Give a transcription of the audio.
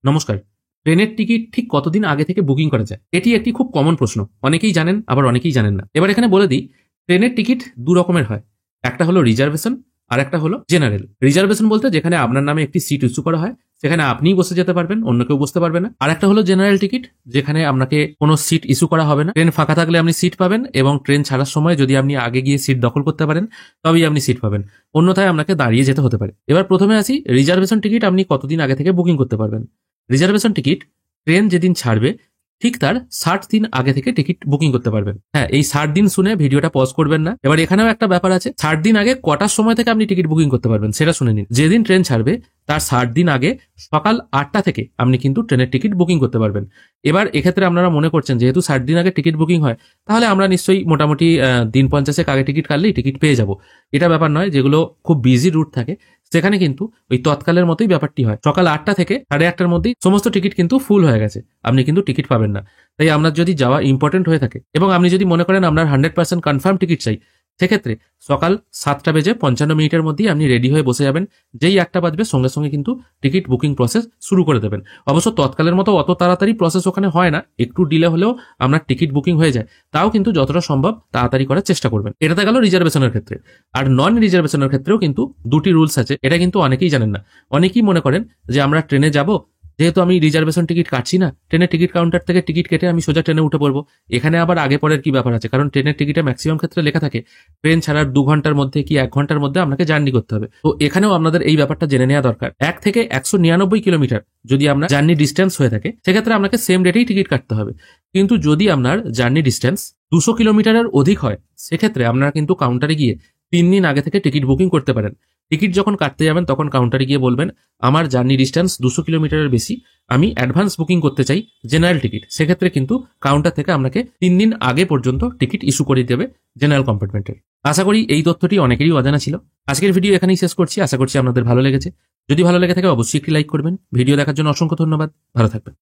নমস্কার। ট্রেনের টিকিট ঠিক কতদিন আগে থেকে বুকিং করা যায়? এটি একটি খুব কমন প্রশ্ন। অনেকেই জানেন, আবার অনেকেই জানেন না। এবার এখানে বলে দিই, ট্রেনের টিকিট ২ রকমের হয়। একটা হলো রিজার্ভেশন, আর একটা হলো জেনারেল। রিজার্ভেশন বলতে যেখানে আপনার নামে একটি সিট ইস্যু করা হয়, সেখানে আপনিই বসে যেতে পারবেন, অন্য কেউ বসতে পারবে না। আর একটা হলো জেনারেল টিকিট, যেখানে আপনাকে কোনো সিট ইস্যু করা হবে না। ট্রেন ফাঁকা থাকলে আপনি সিট পাবেন, এবং ট্রেন ছাড়ার সময় যদি আপনি আগে গিয়ে সিট দখল করতে পারেন, তবেই আপনি সিট পাবেন। অন্যথায় আপনাকে দাঁড়িয়ে যেতে হতে পারে। এবার প্রথমে আসি, রিজার্ভেশন টিকিট আপনি কতদিন আগে থেকে বুকিং করতে পারবেন। রিজার্ভেশন টিকিট ট্রেন যেদিন ছাড়বে ঠিক তার ৬০ দিন আগে থেকে টিকিট বুকিং করতে পারবেন। হ্যাঁ, এই ৬০ দিন শুনে ভিডিওটা পজ করবেন না। এবার এখানেও একটা ব্যাপার আছে, ৬০ দিন আগে কটার সময় থেকে আপনি টিকিট বুকিং করতে পারবেন সেটা শুনে নিন। যেদিন ট্রেন ছাড়বে তার ৬০ দিন আগে সকাল ৮টা থেকে আপনি কিন্তু ট্রেনের টিকিট বুকিং করতে পারবেন। এবার এক্ষেত্রে আপনারা মনে করছেন যেহেতু ৬০ দিন আগে টিকিট বুকিং হয়, তাহলে আমরা নিশ্চয়ই মোটামুটি দিন ৫০ আগে টিকিট কাটলেই টিকিট পেয়ে যাব। এটা ব্যাপার নয়। যেগুলো খুব বিজি রুট থাকে সেখানে কিন্তু ওই তৎকালের মতোই ব্যাপারটি হয়। সকাল ৮টা থেকে ৮:৩০ মধ্যেই সমস্ত টিকিট কিন্তু ফুল হয়ে গেছে, আপনি কিন্তু টিকিট পাবেন না। তাই আপনার যদি যাওয়া ইম্পর্টেন্ট হয়ে থাকে এবং আপনি যদি মনে করেন আপনার 100% কনফার্ম টিকিট চাই, সেক্ষেত্রে সকাল ৭:৫৫ মধ্যেই আপনি রেডি হয়ে বসে যাবেন। যেই ১টা বাজবে সঙ্গে সঙ্গে কিন্তু টিকিট বুকিং প্রসেস শুরু করে দেবেন। অবশ্য তৎকালের মতো অত তাড়াতাড়ি প্রসেস ওখানে হয় না, একটু ডিলে হলেও আপনার টিকিট বুকিং হয়ে যায়। তাও কিন্তু যতটা সম্ভব তাড়াতাড়ি করার চেষ্টা করবেন। এটাতে গেল রিজার্ভেশনের ক্ষেত্রে। আর নন রিজার্ভেশনের ক্ষেত্রেও কিন্তু দুটি রুলস আছে, এটা কিন্তু অনেকেই জানেন না। অনেকেই মনে করেন যে আমরা ট্রেনে যাব, যেহেতু আমি রিজার্ভেশন টিকিট কাটছি না, ট্রেনের টিকিট কাউন্টার থেকে টিকিট কেটে আমি সোজা ট্রেনে উঠে পড়বো। এখানে আবার আগে পরের কি ব্যাপার আছে, কারণ ট্রেনের টিকিটে ম্যাক্সিমাম ক্ষেত্রে লেখা থাকে ট্রেন ছাড়ার ২ ঘন্টার মধ্যে কি ১ ঘন্টার মধ্যে আপনাকে জার্নি করতে হবে। তো এখানেও আপনাদের এই ব্যাপারটা জেনে নেওয়া দরকার। ১ থেকে ১৯৯ কিলোমিটার যদি আপনার জার্নি ডিস্টেন্স হয়ে থাকে, সেক্ষেত্রে আপনাকে সেম ডেটেই টিকিট কাটতে হবে। কিন্তু যদি আপনার জার্নি ডিস্টেন্স ২০০ কিলোমিটারের অধিক হয়, সেক্ষেত্রে আপনারা কিন্তু কাউন্টারে গিয়ে ৩ দিন আগে থেকে টিকিট বুকিং করতে পারেন। টিকিট যখন কাটতে যাবেন তখন কাউন্টারে গিয়ে বলবেন, আমার জার্নি ডিস্টেন্স ২০০ কিলোমিটারের বেশি, আমি অ্যাডভান্স বুকিং করতে চাই জেনারেল টিকিট। সেক্ষেত্রে কিন্তু কাউন্টার থেকে আপনাকে ৩ দিন আগে পর্যন্ত টিকিট ইস্যু করে দেবে জেনারেল কম্পার্টমেন্টের। আশা করি এই তথ্যটি অনেকেরই অজানা ছিল। আজকের ভিডিও এখানেই শেষ করছি। আশা করছি আপনাদের ভালো লেগেছে। যদি ভালো লেগে থাকে অবশ্যই একটি লাইক করবেন। ভিডিও দেখার জন্য অসংখ্য ধন্যবাদ। ভালো থাকবেন।